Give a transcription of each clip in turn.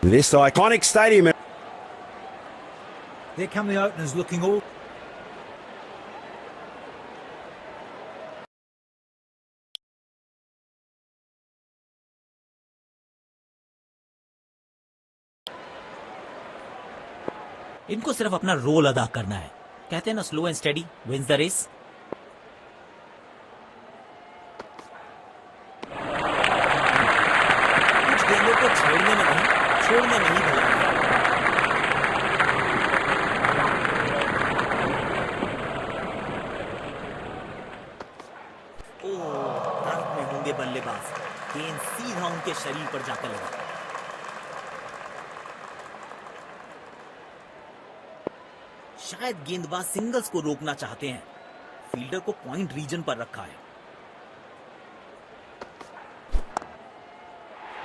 This iconic stadium. Here come the openers looking all... इनको सिर्फ अपना रोल अदा करना है। कहते हैं ना, slow and steady wins the race. कुछ गेंदों को छेड़ने में नहीं, छोड़ने में ही भलाई है। दर्द में होंगे बल्लेबाज। गेंद सीधा उनके शरीर पर जाकर लगा। शायद गेंदबाज सिंगल्स को रोकना चाहते हैं। फील्डर को पॉइंट रीजन पर रखा है।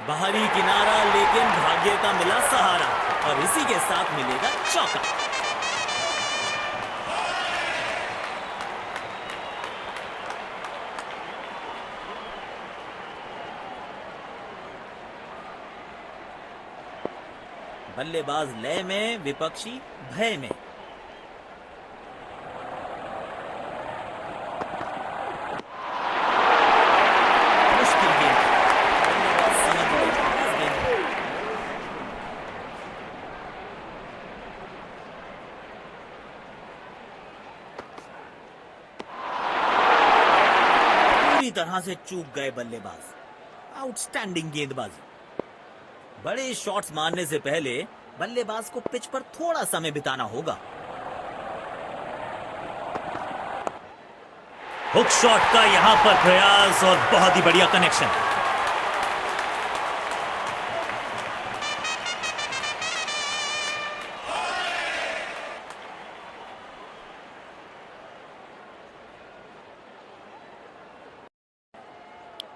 बाहरी किनारा, लेकिन भाग्य का मिला सहारा और इसी के साथ मिलेगा चौका। बल्लेबाज लय में, विपक्षी भय में। तरह से चूक गए बल्लेबाज। आउटस्टैंडिंग गेंदबाजी। बड़े शॉट्स मारने से पहले बल्लेबाज को पिच पर थोड़ा समय बिताना होगा। हुक शॉट का यहां पर प्रयास और बहुत ही बढ़िया कनेक्शन।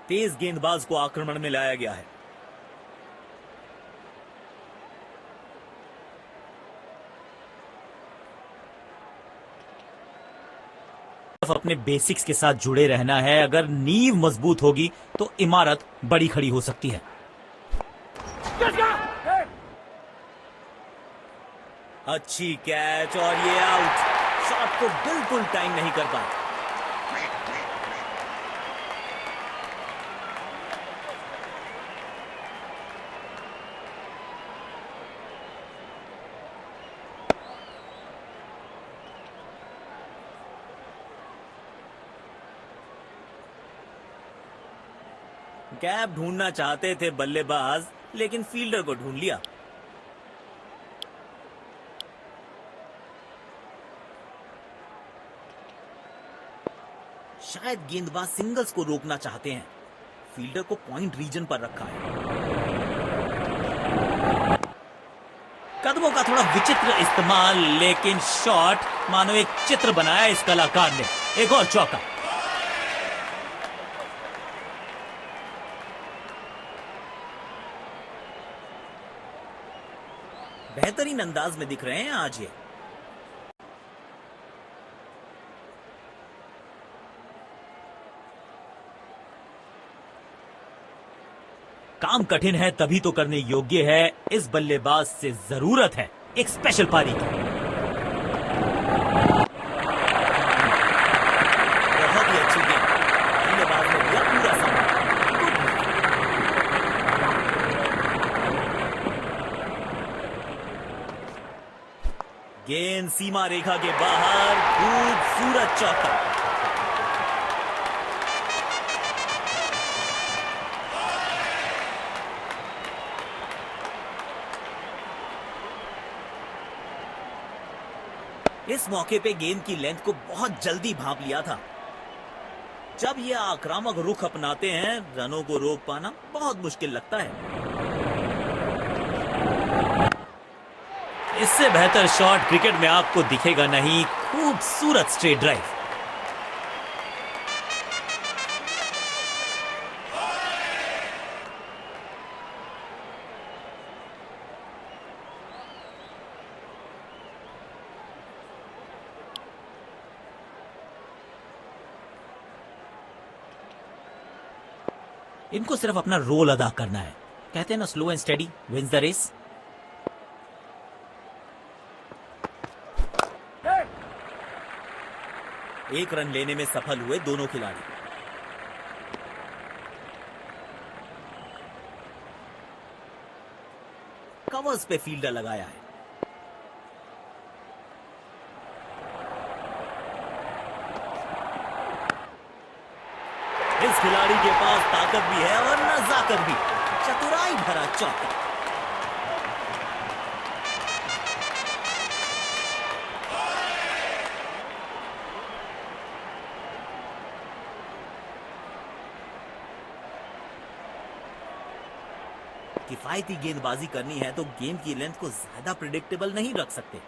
तेज गेंदबाज को आक्रमण में लाया गया है। अपने बेसिक्स के साथ जुड़े रहना है। अगर नींव मजबूत होगी तो इमारत बड़ी खड़ी हो सकती है। अच्छी कैच और ये आउट। शॉट को बिल्कुल टाइम नहीं कर पाए। गैप ढूंढना चाहते थे बल्लेबाज, लेकिन फील्डर को ढूंढ लिया। शायद गेंदबाज सिंगल्स को रोकना चाहते हैं। फील्डर को पॉइंट रीजन पर रखा है। कदमों का थोड़ा विचित्र इस्तेमाल, लेकिन शॉट मानो एक चित्र बनाया इस कलाकार ने। एक और चौका। बेहतरीन अंदाज में दिख रहे हैं आज ये। काम कठिन है तभी तो करने योग्य है। इस बल्लेबाज से जरूरत है एक स्पेशल पारी की। बहुत ही अच्छी गेंद। बल्लेबाज ने दिया पूरा समय। गेंद सीमा रेखा के बाहर। खूबसूरत चौका। इस मौके पे गेंद की लेंथ को बहुत जल्दी भांप लिया था। जब ये आक्रामक रुख अपनाते हैं, रनों को रोक पाना बहुत मुश्किल लगता है। इससे बेहतर शॉट क्रिकेट में आपको दिखेगा नहीं। खूबसूरत स्ट्रेट ड्राइव। इनको सिर्फ अपना रोल अदा करना है। कहते हैं ना, slow and steady wins the race. एक रन लेने में सफल हुए दोनों खिलाड़ी। कवर्स पे फील्डर लगाया है। इस खिलाड़ी के पास ताकत भी है और नजाकत भी। चतुराई भरा चौका। किफायती गेंदबाजी करनी है तो गेम की लेंथ को ज्यादा प्रिडिक्टेबल नहीं रख सकते।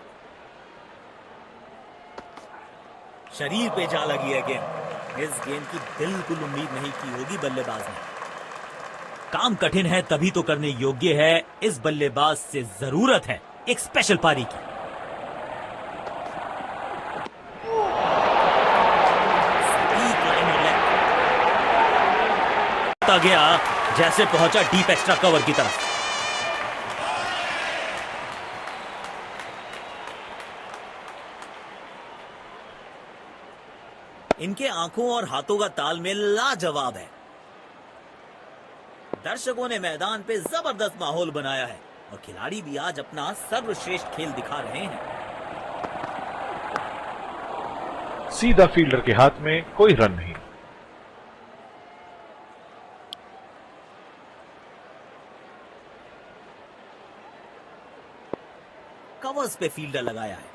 शरीर पे जा लगी है गेंद। इस गेंद की बिल्कुल उम्मीद नहीं की होगी बल्लेबाज ने। काम कठिन है तभी तो करने योग्य है। इस बल्लेबाज से जरूरत है एक स्पेशल पारी की। गया जैसे पहुंचा डीप एक्स्ट्रा कवर की तरफ। इनके आंखों और हाथों का तालमेल लाजवाब है। दर्शकों ने मैदान पे जबरदस्त माहौल बनाया है और खिलाड़ी भी आज अपना सर्वश्रेष्ठ खेल दिखा रहे हैं। सीधा फील्डर के हाथ में कोई रन नहीं। कवर्स पे फील्डर लगाया है।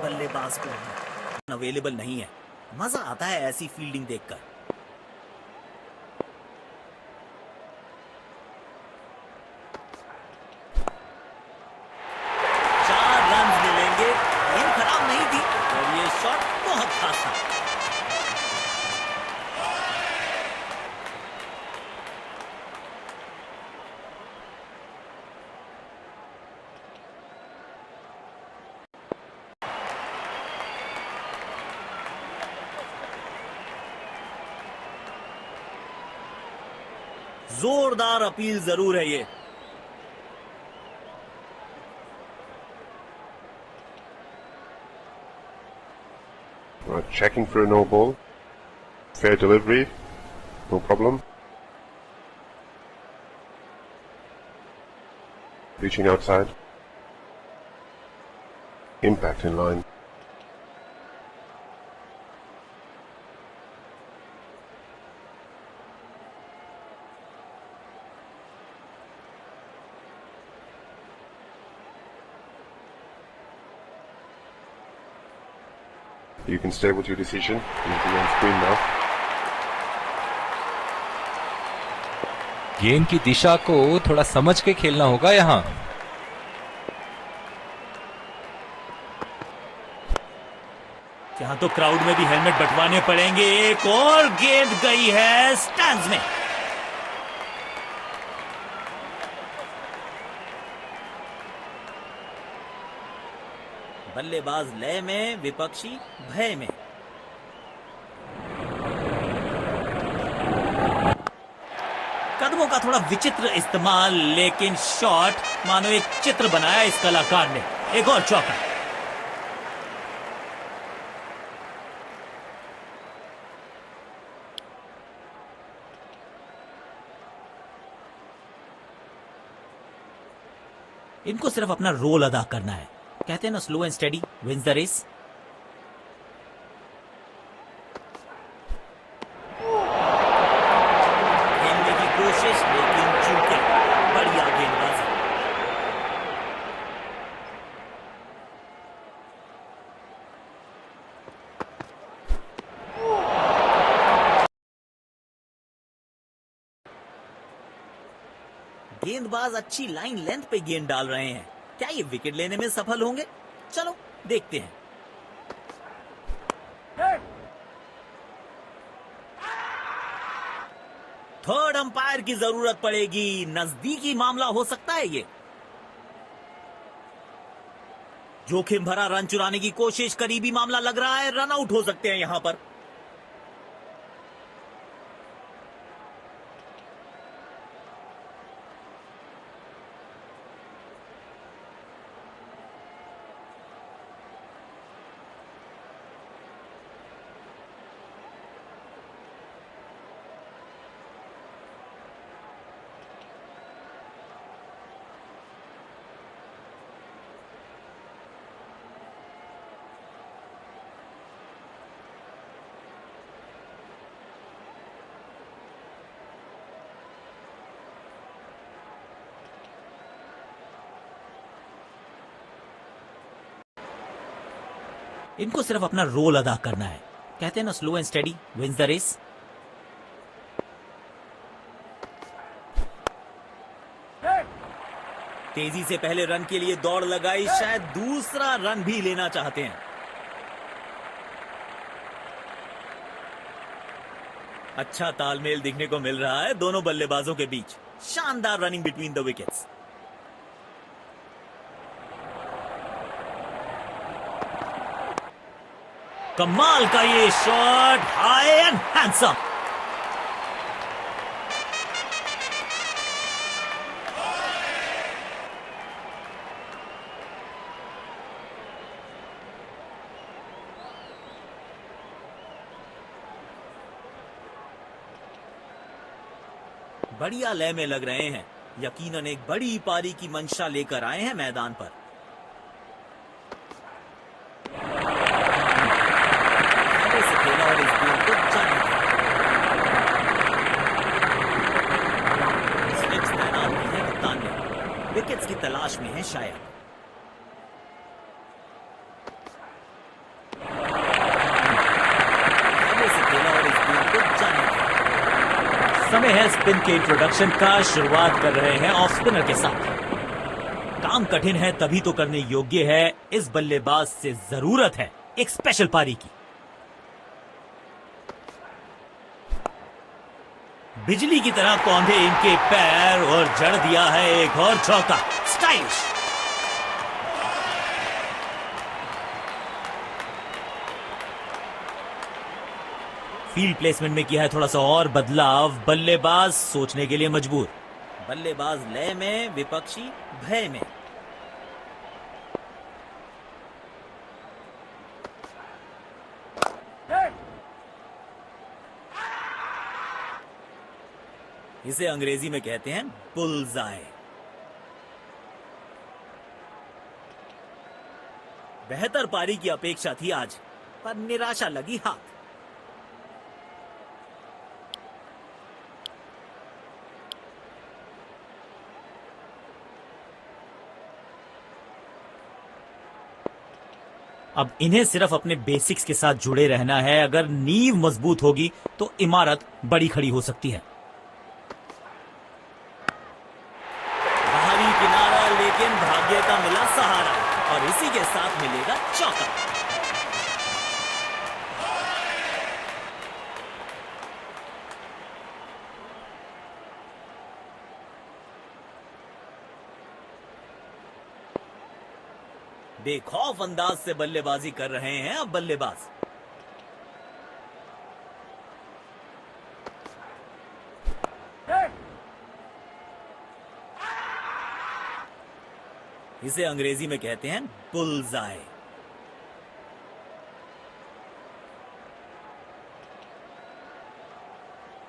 बल्लेबाज को अवेलेबल नहीं है। मजा आता है ऐसी फील्डिंग देखकर। चार रन मिलेंगे। गेंद खराब नहीं थी और ये शॉट बहुत खास था। जोरदार अपील जरूर है ये। Checking for a no ball. Fair delivery. No problem. Reaching outside. Impact in line. You can stay with your decision. You'll be on screen now. गेंद की दिशा को थोड़ा समझ के खेलना होगा यहां। यहां तो क्राउड में भी हेलमेट बंटवाने पड़ेंगे। एक और गेंद गई है स्टैंड्स में। बल्लेबाज लय में, विपक्षी भय में। कदमों का थोड़ा विचित्र इस्तेमाल, लेकिन शॉट मानो एक चित्र बनाया इस कलाकार ने। एक और चौका। इनको सिर्फ अपना रोल अदा करना है। कहते हैं ना, slow and steady wins the race. खेलने की कोशिश लेकिन चूके। बढ़िया गेंदबाजी। गेंदबाज अच्छी लाइन लेंथ पे गेंद डाल रहे हैं। क्या ये विकेट लेने में सफल होंगे? चलो देखते हैं। थर्ड अंपायर की जरूरत पड़ेगी। नजदीकी मामला हो सकता है ये। जोखिम भरा रन चुराने की कोशिश, करीबी मामला लग रहा है। रन आउट हो सकते हैं यहां पर। इनको सिर्फ अपना रोल अदा करना है। कहते हैं ना, slow and steady wins the race. तेजी से पहले रन के लिए दौड़ लगाई, शायद दूसरा रन भी लेना चाहते हैं। अच्छा तालमेल दिखने को मिल रहा है दोनों बल्लेबाजों के बीच। शानदार रनिंग बिटवीन द विकेट्स। कमाल का ये शॉट, हाई एंड हैंडसम। बढ़िया लय में लग रहे हैं। यकीनन एक बड़ी पारी की मंशा लेकर आए हैं मैदान पर। पहले से खेला और इस गेम को जाने दिया। स्लिप्स तैनात की है कप्तान ने। विकेट्स की तलाश में है शायद। पहले से खेला और इस गेम को जाने दिया। समय है स्पिन के इंट्रोडक्शन का। शुरुआत कर रहे हैं ऑफ स्पिनर के साथ। काम कठिन है तभी तो करने योग्य है। इस बल्लेबाज से जरूरत है एक स्पेशल पारी की। बिजली की तरह कौंधे इनके पैर और जड़ दिया है एक और चौका। स्टाइलिश। फील्ड प्लेसमेंट में किया है थोड़ा सा और बदलाव। बल्लेबाज सोचने के लिए मजबूर। बल्लेबाज लय में, विपक्षी भय में। इसे अंग्रेजी में कहते हैं बुल्सआई। बेहतर पारी की अपेक्षा थी आज, पर निराशा लगी हाथ। अब इन्हें सिर्फ अपने बेसिक्स के साथ जुड़े रहना है। अगर नींव मजबूत होगी तो इमारत बड़ी खड़ी हो सकती है। बाहरी किनारा, लेकिन भाग्य का मिला सहारा और इसी के साथ मिलेगा चौका। बेखौफ अंदाज से बल्लेबाजी कर रहे हैं अब बल्लेबाज। इसे अंग्रेजी में कहते हैं बुल्सआई।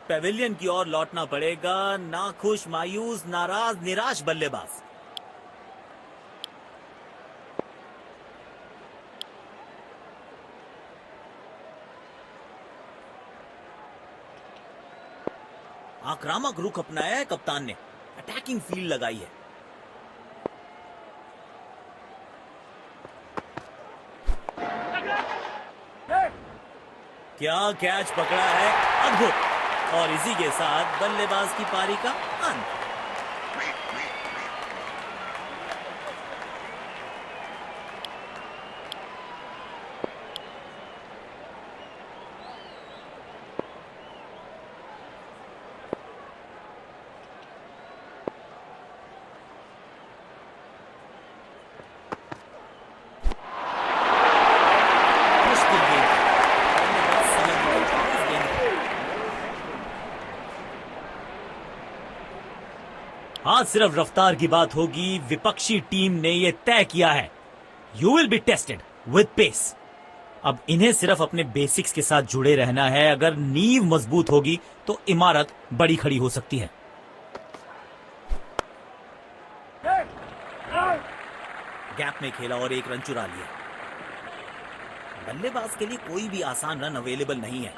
पेविलियन की ओर लौटना पड़ेगा। नाखुश, मायूस, नाराज, निराश बल्लेबाज। आक्रामक रुख अपनाया है कप्तान ने। अटैकिंग फील्ड लगाई है। क्या कैच पकड़ा है, अद्भुत। और इसी के साथ बल्लेबाज की पारी का अंत। आज सिर्फ रफ्तार की बात होगी। विपक्षी टीम ने यह तय किया है, you will be tested with pace. अब इन्हें सिर्फ अपने बेसिक्स के साथ जुड़े रहना है। अगर नींव मजबूत होगी तो इमारत बड़ी खड़ी हो सकती है। गैप में खेला और एक रन चुरा लिया। बल्लेबाज के लिए कोई भी आसान रन अवेलेबल नहीं है।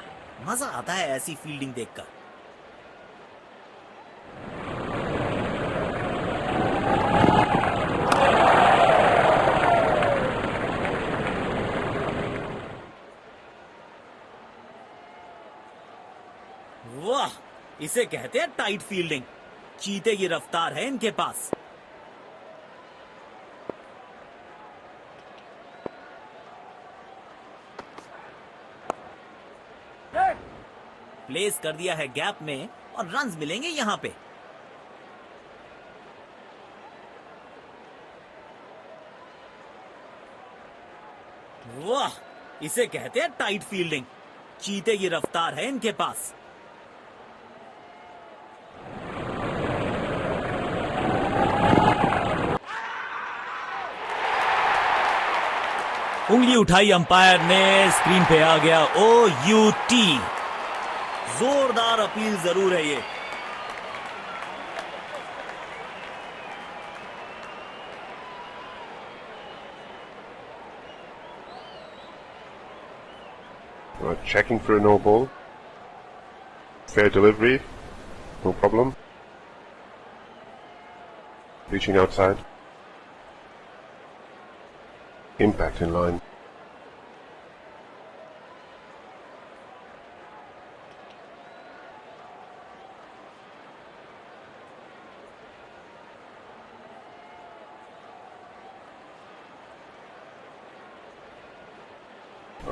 मजा आता है ऐसी फील्डिंग देखकर। वाह, इसे कहते हैं टाइट फील्डिंग। चीते की रफ्तार है इनके पास। प्लेस कर दिया है गैप में और रन्स मिलेंगे यहां पे। वाह, इसे कहते हैं टाइट फील्डिंग। चीते की रफ्तार है इनके पास। उंगली उठाई अंपायर ने, स्क्रीन पे आ गया OUT। जोरदार अपील जरूर है ये। Checking for a no ball. Fair delivery. No problem. Reaching outside. Impact in line.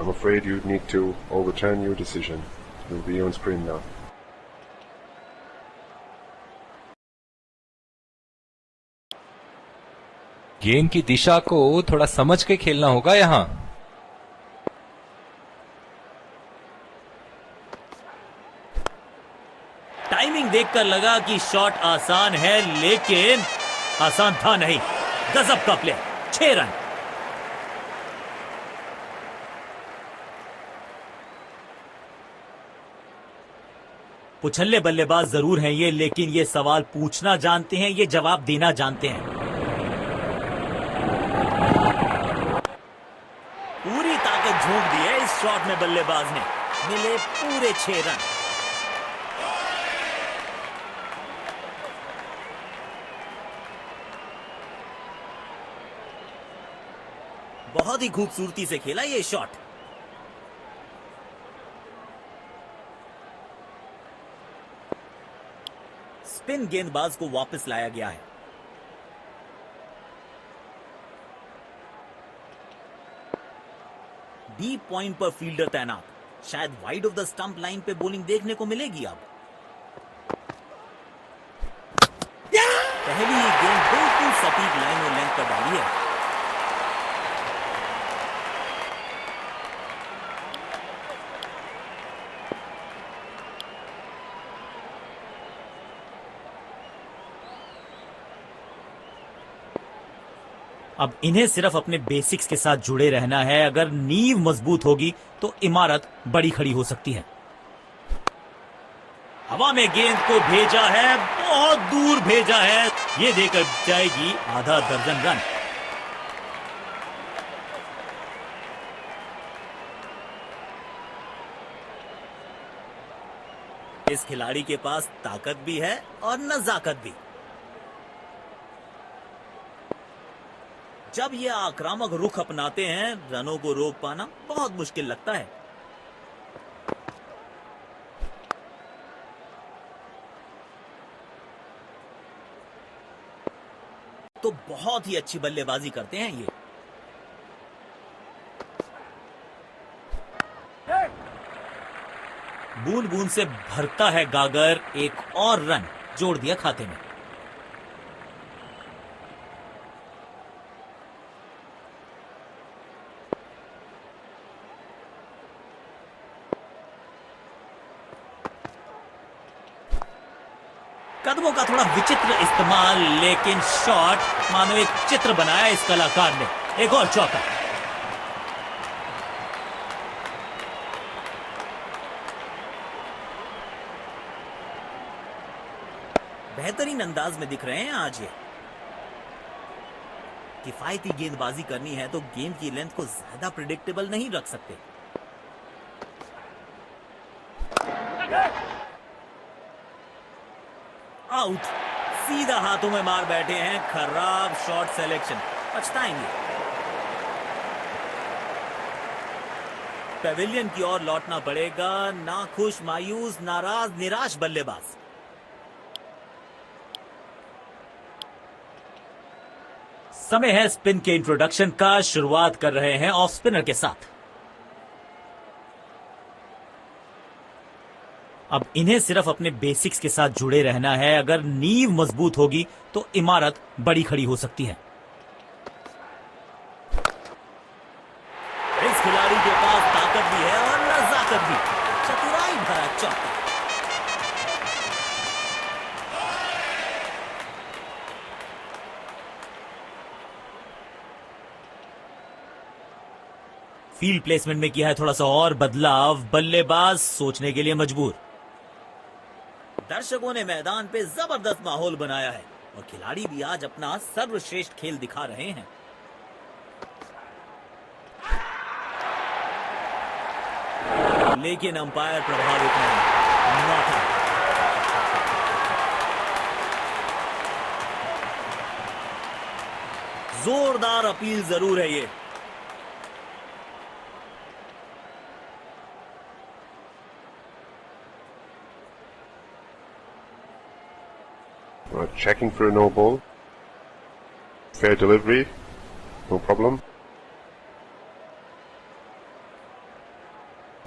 I'm afraid you need to overturn your decision. You'll be on screen now. गेंद की दिशा को थोड़ा समझ के खेलना होगा यहाँ। टाइमिंग देखकर लगा कि शॉट आसान है, लेकिन आसान था नहीं। गजब का प्ले, 6 रन। पुछल्ले बल्लेबाज जरूर हैं ये, लेकिन ये सवाल पूछना जानते हैं, ये जवाब देना जानते हैं। पूरी ताकत झोंक दी है इस शॉट में बल्लेबाज ने। मिले पूरे 6 रन। बहुत ही खूबसूरती से खेला ये शॉट। स्पिन गेंदबाज को वापस लाया गया है। डीप पॉइंट पर फील्डर तैनात। शायद wide of the stump line पे बॉलिंग देखने को मिलेगी अब। पहली गेंद बिल्कुल सटीक लाइन और लेंथ पर डाली है। अब इन्हें सिर्फ अपने बेसिक्स के साथ जुड़े रहना है। अगर नींव मजबूत होगी तो इमारत बड़ी खड़ी हो सकती है। हवा में गेंद को भेजा है, बहुत दूर भेजा है। ये देकर जाएगी आधा दर्जन रन। इस खिलाड़ी के पास ताकत भी है और नजाकत भी। जब ये आक्रामक रुख अपनाते हैं, रनों को रोक पाना बहुत मुश्किल लगता है। तो बहुत ही अच्छी बल्लेबाजी करते हैं ये। बूंद बूंद से भरता है गागर। एक और रन जोड़ दिया खाते में। कदमों का थोड़ा विचित्र इस्तेमाल, लेकिन शॉट मानो एक चित्र बनाया इस कलाकार ने। एक और चौका। बेहतरीन अंदाज में दिख रहे हैं आज ये। किफायती गेंदबाजी करनी है तो गेंद की लेंथ को ज्यादा प्रिडिक्टेबल नहीं रख सकते। आउट। सीधा हाथों में मार बैठे हैं। खराब शॉट सिलेक्शन, पछताएंगे। पेविलियन की ओर लौटना पड़ेगा, नाखुश, मायूस, नाराज, निराश बल्लेबाज। समय है स्पिन के इंट्रोडक्शन का। शुरुआत कर रहे हैं ऑफ स्पिनर के साथ। अब इन्हें सिर्फ अपने बेसिक्स के साथ जुड़े रहना है। अगर नींव मजबूत होगी तो इमारत बड़ी खड़ी हो सकती है। इस खिलाड़ी के पास ताकत भी है और नजाकत भी। चतुराई भरा चौका। फील्ड प्लेसमेंट में किया है थोड़ा सा और बदलाव। बल्लेबाज सोचने के लिए मजबूर। दर्शकों ने मैदान पे जबरदस्त माहौल बनाया है और खिलाड़ी भी आज अपना सर्वश्रेष्ठ खेल दिखा रहे हैं। लेकिन अंपायर प्रभावित नहीं। Not out. जोरदार अपील जरूर है ये। Checking for a no ball. Fair delivery. No problem.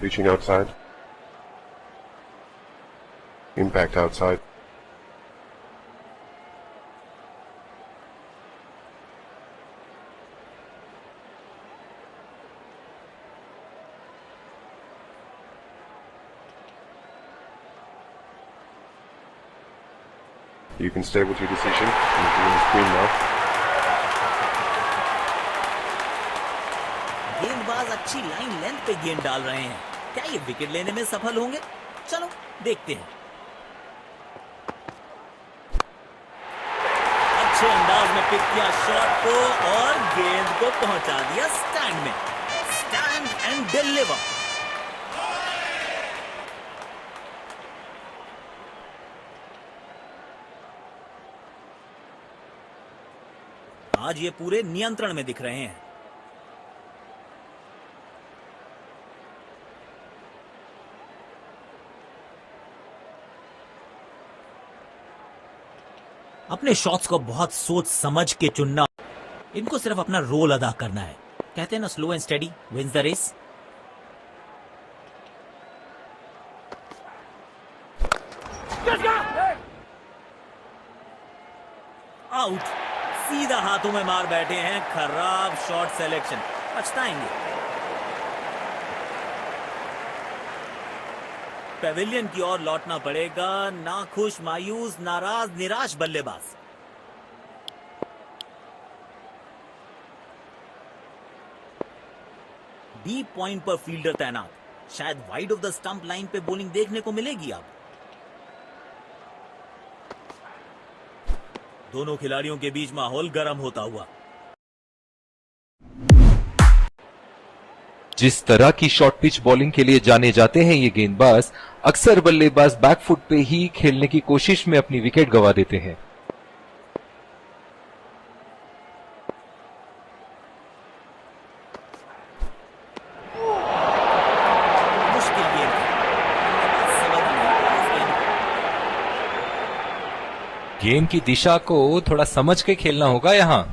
Reaching outside. Impact outside. You can stay with your decision. You're on the screen now. गेंदबाज अच्छी लाइन लेंथ पे गेंद डाल रहे हैं। क्या ये विकेट लेने में सफल होंगे? चलो देखते हैं। अच्छे अंदाज में पिक किया शॉट को और गेंद को पहुंचा दिया स्टैंड में। Stand and deliver. आज ये पूरे नियंत्रण में दिख रहे हैं। अपने शॉट्स को बहुत सोच समझ के चुनना। इनको सिर्फ अपना रोल अदा करना है। कहते हैं ना, slow and steady wins the race. Out. सीधा हाथों में मार बैठे हैं। खराब शॉट सिलेक्शन। पछताएंगे। पेविलियन की ओर लौटना पड़ेगा, नाखुश, मायूस, नाराज, निराश बल्लेबाज। डीप पॉइंट पर फील्डर तैनात। शायद wide of the stump line पे बॉलिंग देखने को मिलेगी अब। दोनों खिलाड़ियों के बीच माहौल गर्म होता हुआ। जिस तरह की शॉर्ट पिच बॉलिंग के लिए जाने जाते हैं ये गेंदबाज, अक्सर बल्लेबाज बैकफुट पे ही खेलने की कोशिश में अपनी विकेट गंवा देते हैं। मुश्किल गेम गेम की दिशा को थोड़ा समझ के खेलना होगा यहां।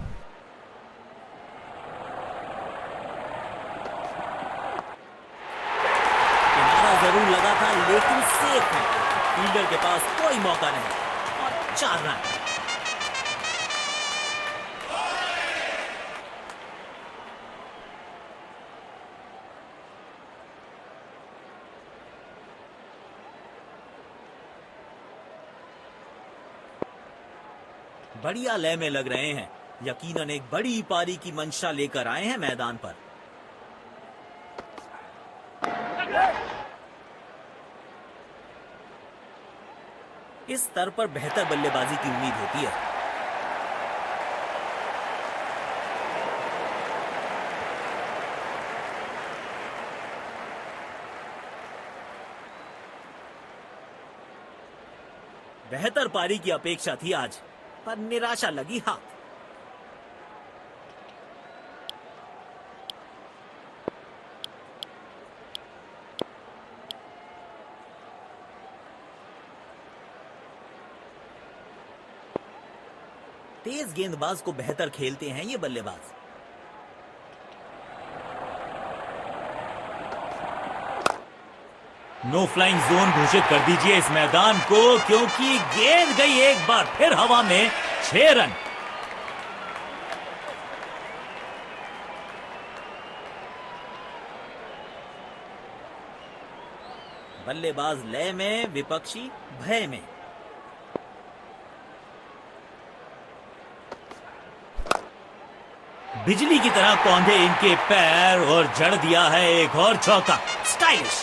जरूर लगा था लेकिन सेफ है। फील्डर के पास कोई मौका नहीं और 4 रन। बढ़िया लय में लग रहे हैं। यकीनन एक बड़ी पारी की मंशा लेकर आए हैं मैदान पर। इस स्तर पर बेहतर बल्लेबाजी की उम्मीद होती है। बेहतर पारी की अपेक्षा थी आज, पर निराशा लगी हाथ। तेज गेंदबाज को बेहतर खेलते हैं ये बल्लेबाज। नो फ्लाइंग जोन घोषित कर दीजिए इस मैदान को, क्योंकि गेंद गई एक बार फिर हवा में। 6 रन। बल्लेबाज लय में, विपक्षी भय में। बिजली की तरह कौंधे इनके पैर और जड़ दिया है एक और चौका। स्टाइलिश।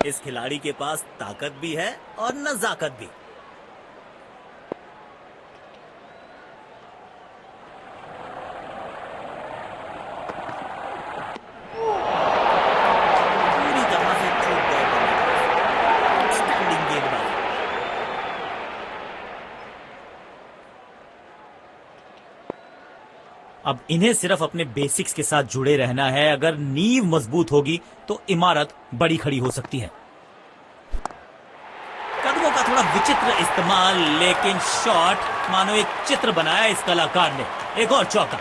इस खिलाड़ी के पास ताकत भी है और नजाकत भी। पूरी तरह से चूक गए बल्लेबाज। स्टैंडिंग गेंदबाज। अब इन्हें सिर्फ अपने बेसिक्स के साथ जुड़े रहना है। अगर नींव मजबूत होगी तो इमारत बड़ी खड़ी हो सकती है। कदमों का थोड़ा विचित्र इस्तेमाल, लेकिन शॉट मानो एक चित्र बनाया इस कलाकार ने। एक और चौका।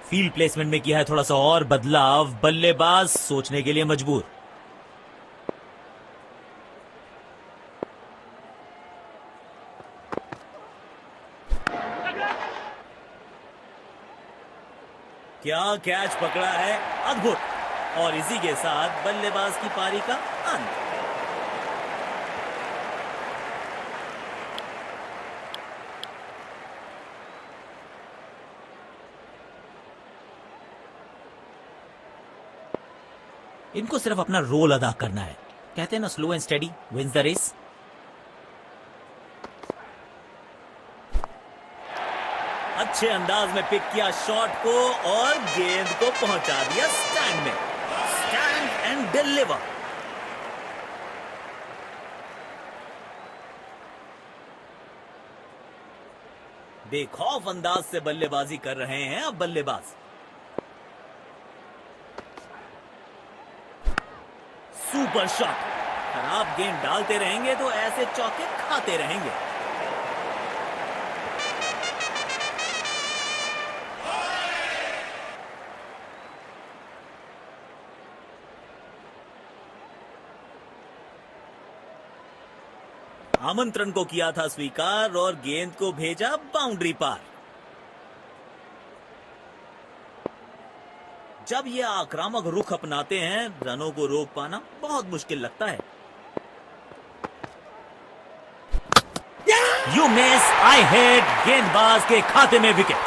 फील्ड प्लेसमेंट में किया है थोड़ा सा और बदलाव। बल्लेबाज सोचने के लिए मजबूर। क्या कैच पकड़ा है, अद्भुत। और इसी के साथ बल्लेबाज की पारी का अंत। इनको सिर्फ अपना रोल अदा करना है। कहते हैं ना, slow and steady wins the race. अच्छे अंदाज में पिक किया शॉट को और गेंद को पहुंचा दिया स्टैंड में। Stand and deliver. बेखौफ अंदाज से बल्लेबाजी कर रहे हैं अब बल्लेबाज। Super shot. खराब गेंद डालते रहेंगे तो ऐसे चौके खाते रहेंगे। आमंत्रण को किया था स्वीकार और गेंद को भेजा बाउंड्री पार। जब ये आक्रामक रुख अपनाते हैं, रनों को रोक पाना बहुत मुश्किल लगता है। You miss, I hit. गेंदबाज के खाते में विकेट।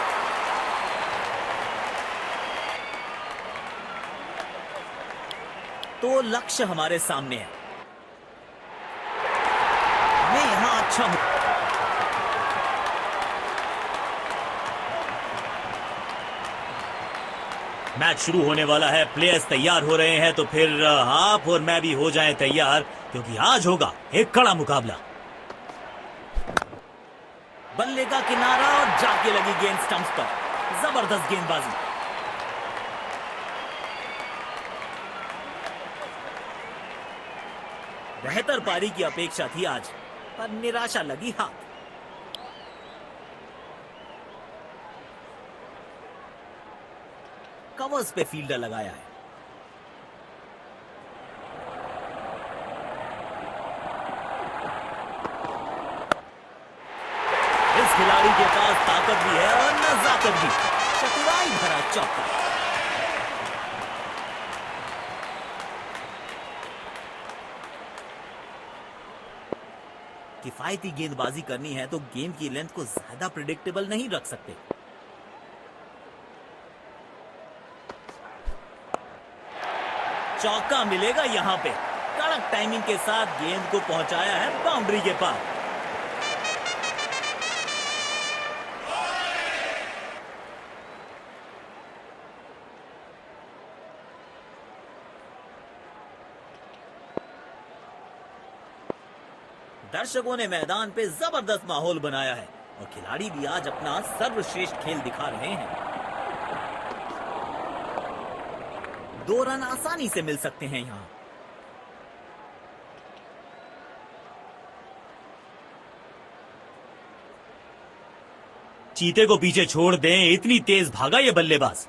तो लक्ष्य हमारे सामने है। हमें यहां अच्छा मैच शुरू होने वाला है। प्लेयर्स तैयार हो रहे हैं, तो फिर आप और मैं भी हो जाएं तैयार, क्योंकि आज होगा एक कड़ा मुकाबला। बल्ले का किनारा और जाके लगी गेंद स्टंप्स पर। जबरदस्त गेंदबाजी। बेहतर पारी की अपेक्षा थी आज, पर निराशा लगी हाथ। कवर्स पे फील्डर लगाया है। इस खिलाड़ी के पास ताकत भी है और नजाकत भी। चतुराई भरा चौका। किफायती गेंदबाजी करनी है तो गेंद की लेंथ को ज्यादा प्रिडिक्टेबल नहीं रख सकते। चौका मिलेगा यहां पे। कड़क टाइमिंग के साथ गेंद को पहुंचाया है बाउंड्री के पास। दर्शकों ने मैदान पे जबरदस्त माहौल बनाया है और खिलाड़ी भी आज अपना सर्वश्रेष्ठ खेल दिखा रहे हैं। 2 रन आसानी से मिल सकते हैं यहां। चीते को पीछे छोड़ दें, इतनी तेज भागा ये बल्लेबाज।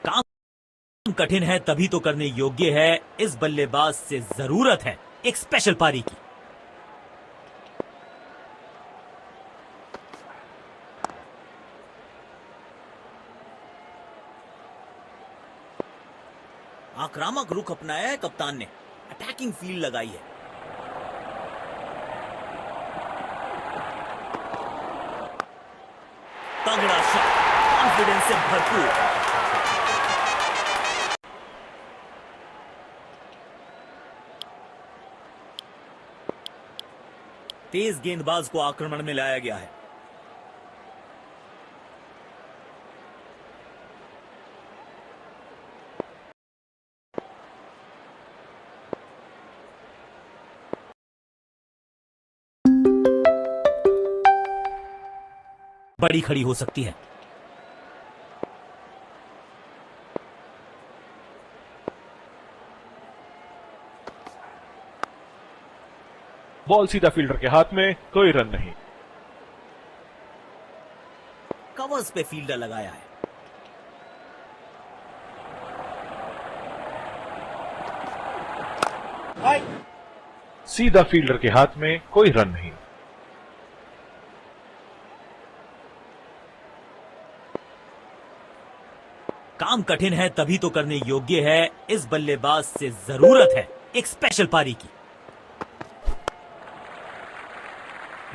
काम कठिन है तभी तो करने योग्य है। इस बल्लेबाज से जरूरत है एक स्पेशल पारी की। आक्रामक रुख अपनाया है कप्तान ने, अटैकिंग फील्ड लगाई है। तगड़ा शॉट, कॉन्फिडेंस से भरपूर। तेज गेंदबाज को आक्रमण में लाया गया है। बड़ी खड़ी हो सकती है। बॉल सीधा फील्डर के हाथ में, कोई रन नहीं। कवर्स पे फील्डर लगाया है। सीधा फील्डर के हाथ में, कोई रन नहीं। काम कठिन है तभी तो करने योग्य है। इस बल्लेबाज से जरूरत है एक स्पेशल पारी की।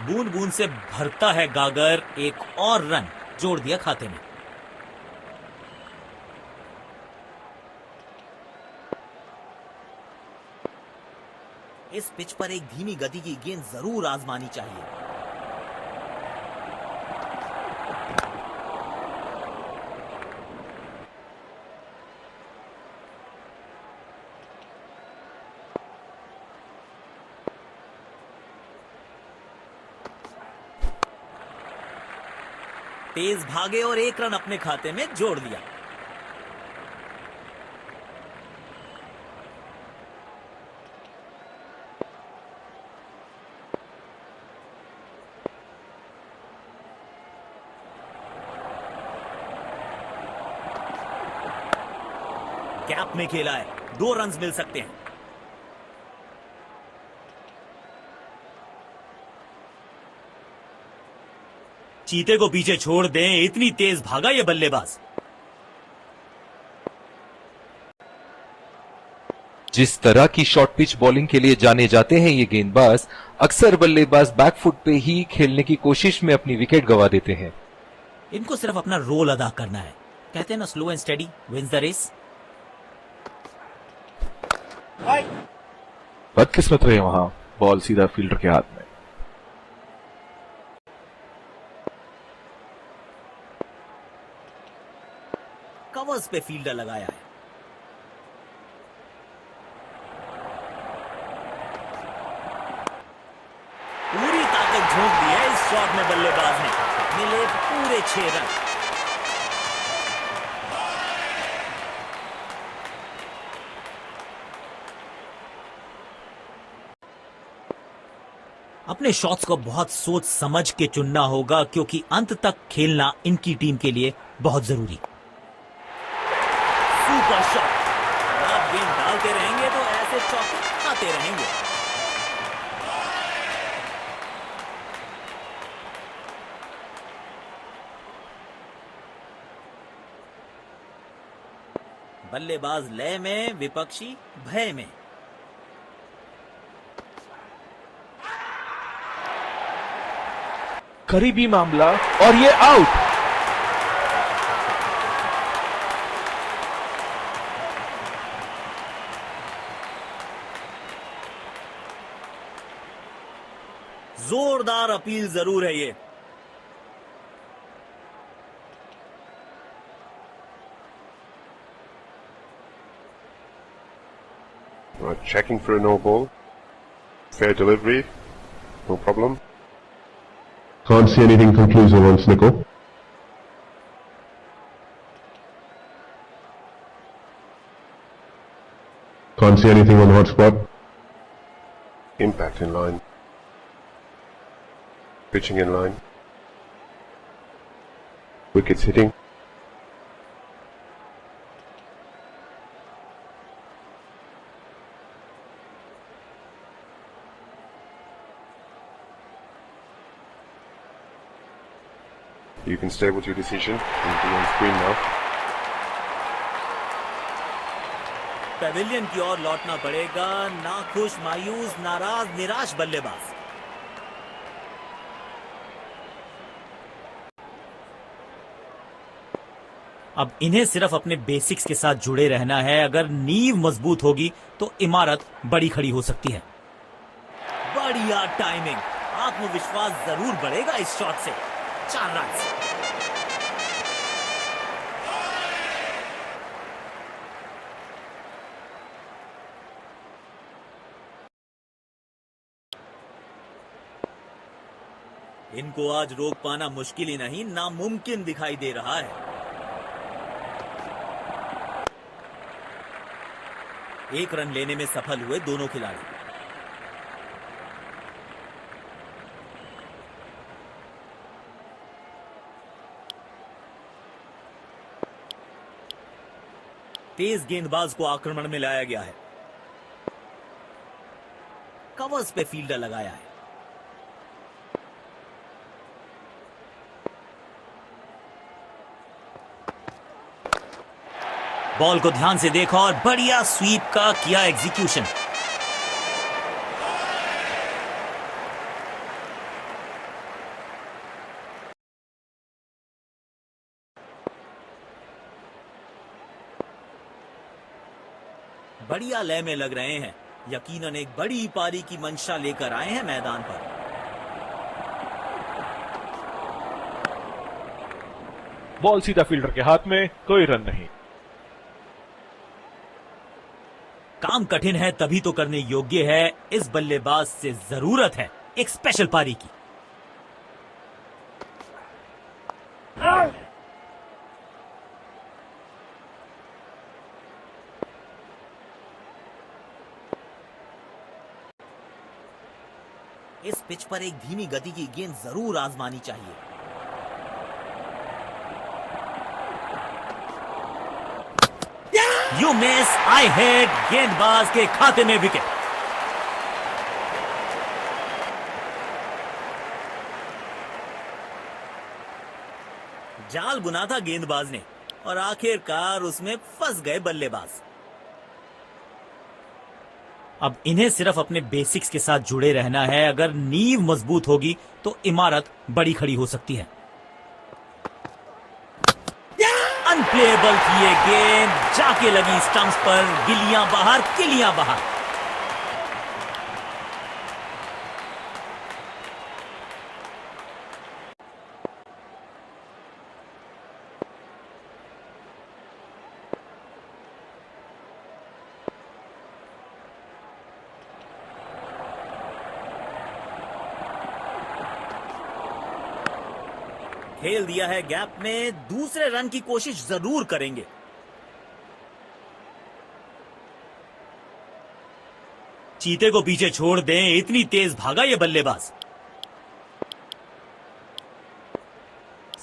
बूंद बूंद से भरता है गागर, एक और रन जोड़ दिया खाते में। इस पिच पर एक धीमी गति की गेंद जरूर आजमानी चाहिए। तेज भागे और 1 रन अपने खाते में जोड़ लिया। गैप में खेला है, 2 रन मिल सकते हैं। चीते को पीछे छोड़ दें, इतनी तेज भागा ये बल्लेबाज। जिस तरह की शॉर्ट पिच बॉलिंग के लिए जाने जाते हैं ये गेंदबाज, अक्सर बल्लेबाज बैकफुट पे ही खेलने की कोशिश में अपनी विकेट गंवा देते हैं। इनको सिर्फ अपना रोल अदा करना है। कहते हैं ना, slow and steady wins the race. बदकिस्मत रहे वहां, बॉल सीधा फील्डर के हाथ में। कवर्स पे फील्डर लगाया है। पूरी ताकत झोंक दी है इस शॉट में बल्लेबाज ने। मिले पूरे 6 रन। अपने शॉट्स को बहुत सोच समझ के चुनना होगा, क्योंकि अंत तक खेलना इनकी टीम के लिए बहुत जरूरी। Super shot. आप गेंद डालते रहेंगे तो ऐसे चौके आते रहेंगे। बल्लेबाज लय में, विपक्षी भय में। करीबी मामला और ये आउट। जोरदार अपील जरूर है ये। Checking for a no ball. Fair delivery. No problem. Can't see anything conclusive on Snickle. Can't see anything on hotspot. Impact in line. Pitching in line. Wickets hitting. You can stay with your decision. It'll be on screen now. Pavilion की ओर लौटना पड़ेगा। नाखुश, मायूस, नाराज, निराश बल्लेबाज। अब इन्हें सिर्फ अपने बेसिक्स के साथ जुड़े रहना है। अगर नींव मजबूत होगी तो इमारत बड़ी खड़ी हो सकती है। बढ़िया टाइमिंग, आत्मविश्वास जरूर बढ़ेगा इस शॉट से। 4 रन। इनको आज रोक पाना मुश्किल ही नहीं, नामुमकिन दिखाई दे रहा है। एक रन लेने में सफल हुए दोनों खिलाड़ी। तेज गेंदबाज को आक्रमण में लाया गया है। कवर्स पे फील्डर लगाया है। बॉल को ध्यान से देखा और बढ़िया स्वीप का किया एग्जीक्यूशन। बढ़िया लय में लग रहे हैं। यकीनन एक बड़ी पारी की मंशा लेकर आए हैं मैदान पर। बॉल सीधा फील्डर के हाथ में, कोई रन नहीं। काम कठिन है तभी तो करने योग्य है। इस बल्लेबाज से जरूरत है एक स्पेशल पारी की। इस पिच पर एक धीमी गति की गेंद जरूर आजमानी चाहिए। You miss, I hit. गेंदबाज के खाते में विकेट। जाल बुना था गेंदबाज ने और आखिरकार उसमें फंस गए बल्लेबाज। अब इन्हें सिर्फ अपने बेसिक्स के साथ जुड़े रहना है। अगर नींव मजबूत होगी तो इमारत बड़ी खड़ी हो सकती है। अनप्लेएबल थी ये गेंद, जाके लगी स्टंप्स पर। गिलियां बाहर, किलियां बाहर। खेल दिया है गैप में। दूसरे रन की कोशिश जरूर करेंगे। चीते को पीछे छोड़ दें, इतनी तेज भागा ये बल्लेबाज।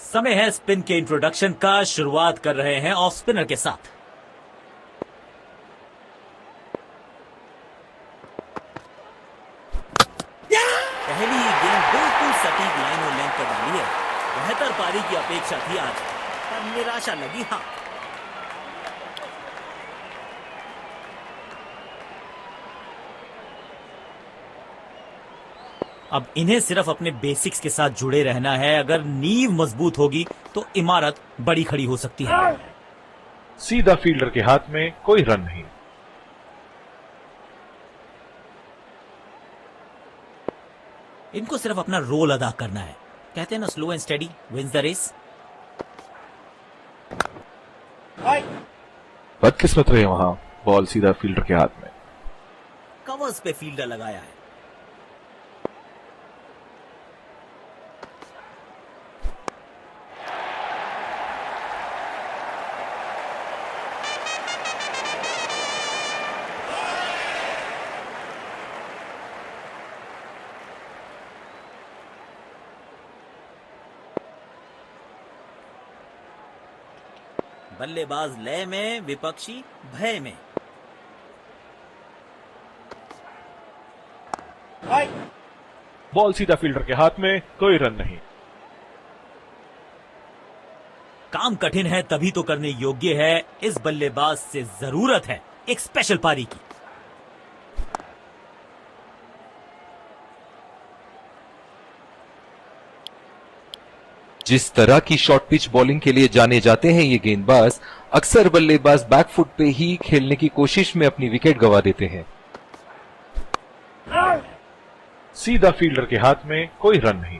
समय है स्पिन के इंट्रोडक्शन का। शुरुआत कर रहे हैं ऑफ स्पिनर के साथ। पहली गेंद बिल्कुल सटीक लाइन और लेंथ पर डाली है। बेहतर पारी की अपेक्षा थी आज, पर निराशा लगी। हां, अब इन्हें सिर्फ अपने बेसिक्स के साथ जुड़े रहना है। अगर नींव मजबूत होगी तो इमारत बड़ी खड़ी हो सकती है। सीधा फील्डर के हाथ में, कोई रन नहीं। इनको सिर्फ अपना रोल अदा करना है। कहते हैं ना, slow and steady wins the race. बदकिस्मत रहे वहां, बॉल सीधा फील्डर के हाथ में। कवर्स पे फील्डर लगाया है। बल्लेबाज लय में, विपक्षी भय में। बॉल सीधा फील्डर के हाथ में, कोई रन नहीं। काम कठिन है तभी तो करने योग्य है, इस बल्लेबाज से जरूरत है एक स्पेशल पारी की। जिस तरह की शॉर्ट पिच बॉलिंग के लिए जाने जाते हैं ये गेंदबाज अक्सर बल्लेबाज बैकफुट पे ही खेलने की कोशिश में अपनी विकेट गंवा देते हैं। सीधा फील्डर के हाथ में, कोई रन नहीं।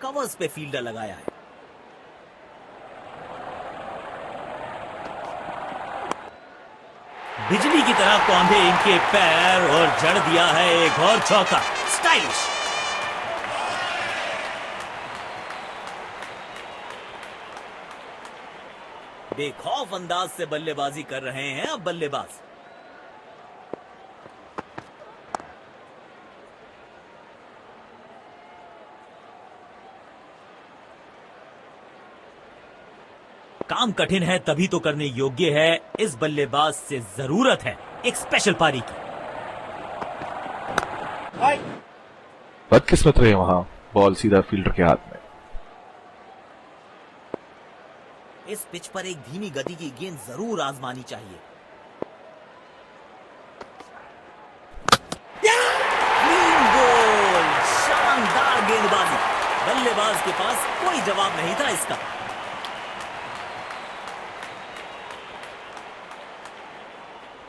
कवर्स पे फील्डर लगाया है। बिजली की तरह कौंधे इनके पैर और जड़ दिया है एक और चौका। स्टाइलिश। बेखौफ अंदाज से बल्लेबाजी कर रहे हैं अब बल्लेबाज। काम कठिन है तभी तो करने योग्य है, इस बल्लेबाज से जरूरत है एक स्पेशल पारी की। बदकिस्मत रहे वहां, बॉल सीधा फील्डर के हाथ में। इस पिच पर एक धीमी गति की गेंद जरूर आजमानी चाहिए। क्लीन गोल, शानदार गेंदबाजी। बल्लेबाज के पास कोई जवाब नहीं था इसका।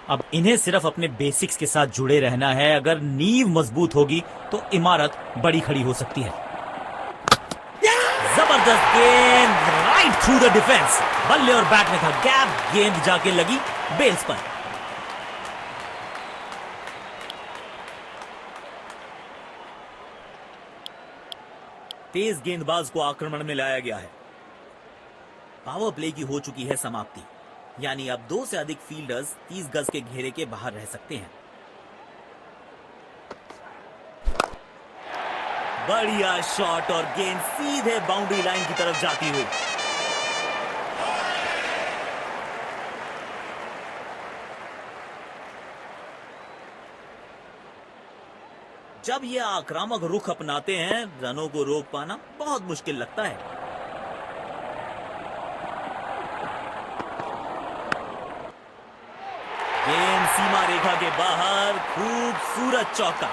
अब इन्हें सिर्फ अपने बेसिक्स के साथ जुड़े रहना है। अगर नींव मजबूत होगी तो इमारत बड़ी खड़ी हो सकती है। जबरदस्त गेंद, राइट थ्रू द डिफेंस। बल्ले और बैट में था गैप, गेंद जाके लगी बेल्स पर। तेज गेंदबाज को आक्रमण में लाया गया है। पावर प्ले की हो चुकी है समाप्ति, यानी अब 2 से अधिक फील्डर्स 30 गज के घेरे के बाहर रह सकते हैं। बढ़िया शॉट और गेंद सीधे बाउंड्री लाइन की तरफ जाती हुई। जब ये आक्रामक रुख अपनाते हैं, रनों को रोक पाना बहुत मुश्किल लगता है। गेंद सीमा रेखा के बाहर, खूबसूरत चौका।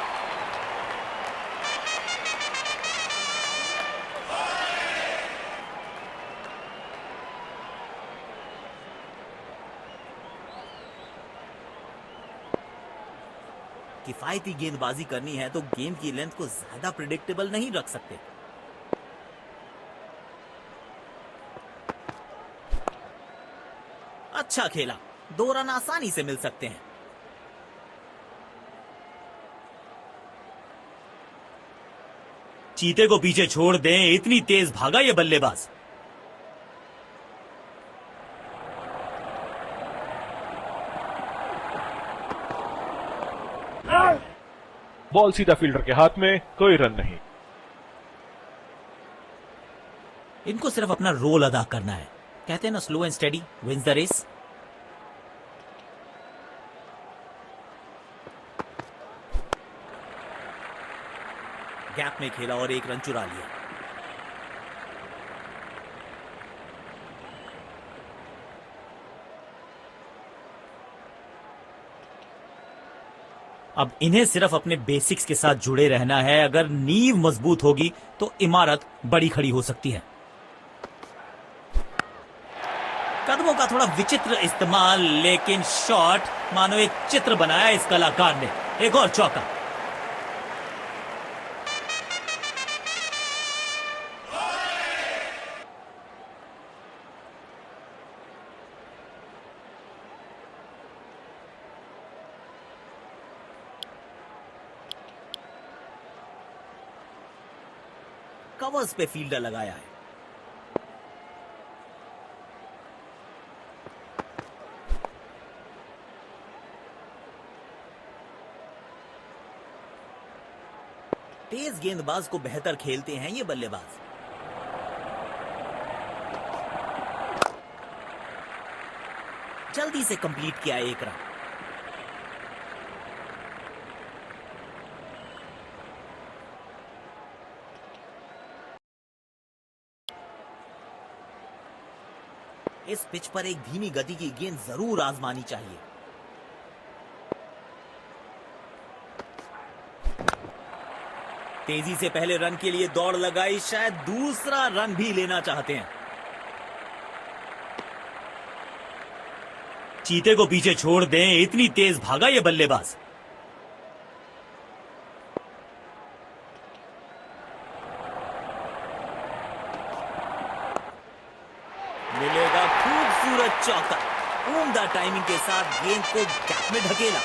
किफायती गेंदबाजी करनी है तो गेंद की लेंथ को ज्यादा प्रिडिक्टेबल नहीं रख सकते। अच्छा खेला, 2 रन आसानी से मिल सकते हैं। चीते को पीछे छोड़ दें, इतनी तेज भागा ये बल्लेबाज। बॉल सीधा फील्डर के हाथ में, कोई रन नहीं। इनको सिर्फ अपना रोल अदा करना है। कहते हैं ना, slow and steady wins the race. Gap में खेला और 1 रन चुरा लिया। अब इन्हें सिर्फ अपने बेसिक्स के साथ जुड़े रहना है। अगर नींव मजबूत होगी तो इमारत बड़ी खड़ी हो सकती है। कदमों का थोड़ा विचित्र इस्तेमाल, लेकिन शॉट मानो एक चित्र बनाया इस कलाकार ने। एक और चौका। कवर्स पे फील्डर लगाया है। तेज गेंदबाज को बेहतर खेलते हैं ये बल्लेबाज। जल्दी से कंप्लीट किया 1 रन। इस पिच पर एक धीमी गति की गेंद जरूर आजमानी चाहिए। तेजी से पहले रन के लिए दौड़ लगाई, शायद दूसरा रन भी लेना चाहते हैं। चीते को पीछे छोड़ दें, इतनी तेज भागा ये बल्लेबाज। मिलेगा खूबसूरत चौका। उम्दा टाइमिंग के साथ गेंद को गैप में ढकेला।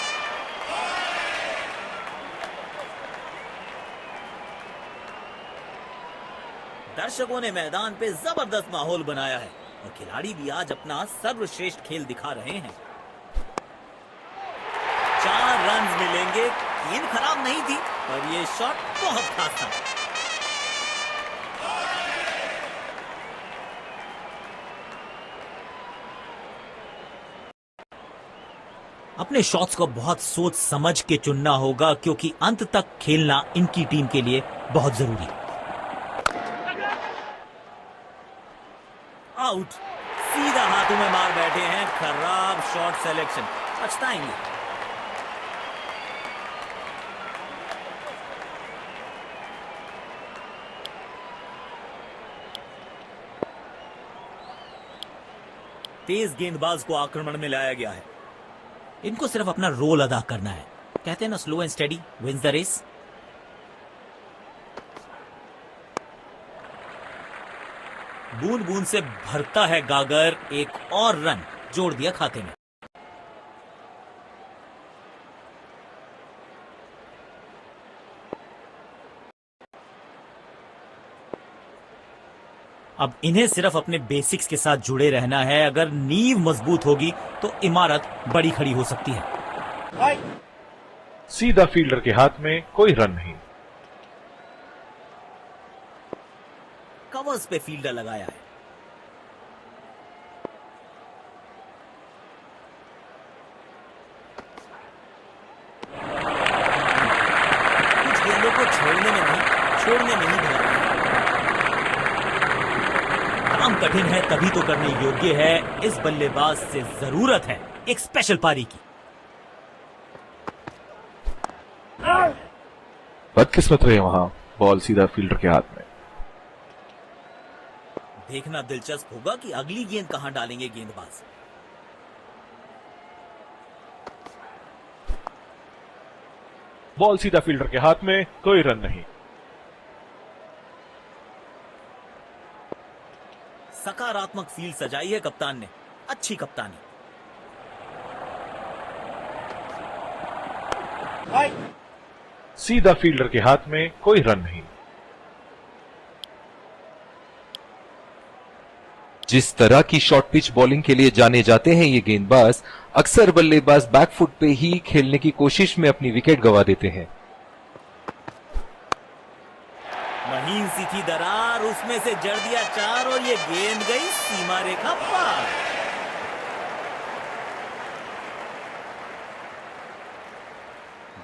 दर्शकों ने मैदान पे जबरदस्त माहौल बनाया है और खिलाड़ी भी आज अपना सर्वश्रेष्ठ खेल दिखा रहे हैं। 4 रन मिलेंगे। गेंद खराब नहीं थी पर यह शॉट बहुत खास था। अपने शॉट्स को बहुत सोच समझ के चुनना होगा क्योंकि अंत तक खेलना इनकी टीम के लिए बहुत जरूरी है। आउट। सीधा हाथों में मार बैठे हैं। खराब शॉट सिलेक्शन, पछताएंगे। तेज गेंदबाज को आक्रमण में लाया गया है। इनको सिर्फ अपना रोल अदा करना है। कहते हैं ना, slow and steady wins the race. बूंद बूंद से भरता है गागर। एक और रन जोड़ दिया खाते में। अब इन्हें सिर्फ अपने बेसिक्स के साथ जुड़े रहना है। अगर नींव मजबूत होगी तो इमारत बड़ी खड़ी हो सकती है। सीधा फील्डर के हाथ में, कोई रन नहीं। कवर्स पे फील्डर लगाया है। कुछ गेंदों को छोड़ने में ही भरा है। काम कठिन है तभी तो करने योग्य है। इस बल्लेबाज से जरूरत है एक स्पेशल पारी की। बदकिस्मत रहे वहां, बॉल सीधा फील्डर के हाथ में। देखना दिलचस्प होगा कि अगली गेंद कहां डालेंगे गेंदबाज। बॉल सीधा फील्डर के हाथ में, कोई रन नहीं। सकारात्मक फील्ड सजाई है कप्तान ने। अच्छी कप्तानी। सीधा फील्डर के हाथ में, कोई रन नहीं। जिस तरह की शॉर्ट पिच बॉलिंग के लिए जाने जाते हैं ये गेंदबाज, अक्सर बल्लेबाज बैकफुट पे ही खेलने की कोशिश में अपनी विकेट गंवा देते हैं। महीन सी थी दरार, उसमें से जड़ दिया 4 और ये गेंद गई सीमा रेखा पार।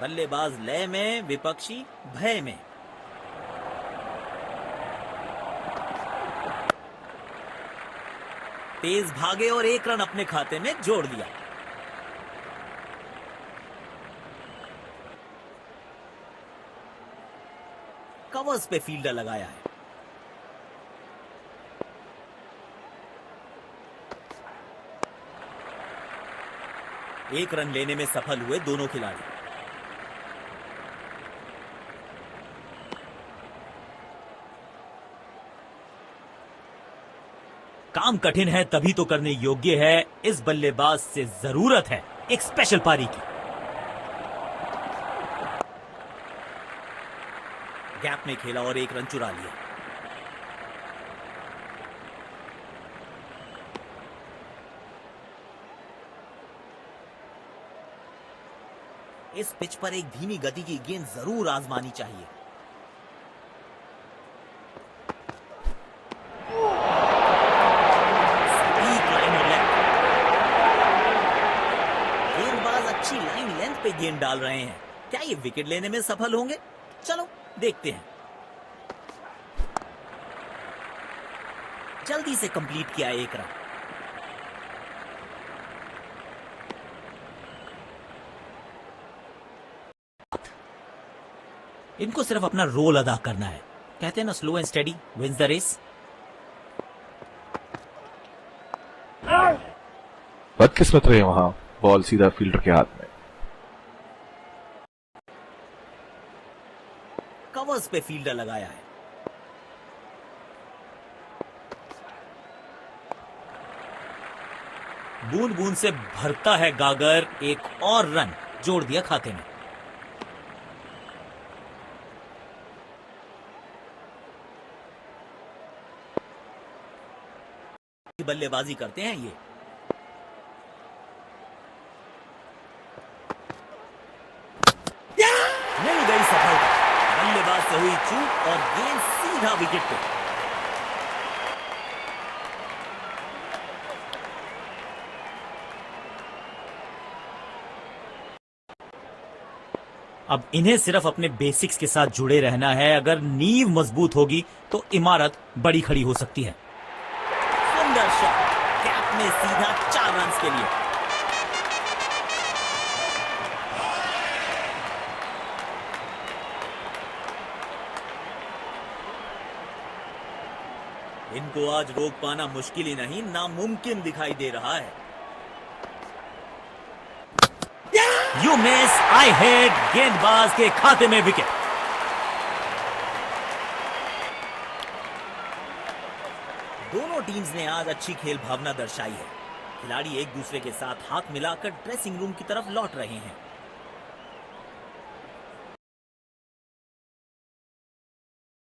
बल्लेबाज लय में, विपक्षी भय में। तेज भागे और 1 रन अपने खाते में जोड़ दिया। कवर्स पे फील्डर लगाया है। एक रन लेने में सफल हुए दोनों खिलाड़ी। काम कठिन है तभी तो करने योग्य है। इस बल्लेबाज से जरूरत है एक स्पेशल पारी की। गैप में खेला और 1 रन चुरा लिया। इस पिच पर एक धीमी गति की गेंद जरूर आजमानी चाहिए। सटीक लाइन और लेफ्ट। गेंद डाल रहे हैं। क्या ये विकेट लेने में सफल होंगे? चलो देखते हैं। जल्दी से कंप्लीट किया एक रन। इनको सिर्फ अपना रोल अदा करना है। कहते हैं ना, slow and steady wins the race. बदकिस्मत रहे वहां, बॉल सीधा फील्डर के हाथ में। कवर्स पे फील्डर लगाया है। बूंद बूंद से भरता है गागर, एक और रन जोड़ दिया खाते में। बल्लेबाजी करते हैं ये। मिल गई सफलता। बल्लेबाज से हुई चूक और गेंद सीधा विकेट पे। अब इन्हें सिर्फ अपने बेसिक्स के साथ जुड़े रहना है। अगर नींव मजबूत होगी तो इमारत बड़ी खड़ी हो सकती है। सुंदर शॉट, कैप में सीधा 4 रन के लिए। इनको आज रोक पाना मुश्किल ही नहीं, नामुमकिन दिखाई दे रहा है। You miss, I head. गेंदबाज के खाते में विकेट। दोनों टीम्स ने आज अच्छी खेल भावना दर्शाई है। खिलाड़ी एक दूसरे के साथ हाथ मिलाकर ड्रेसिंग रूम की तरफ लौट रहे हैं।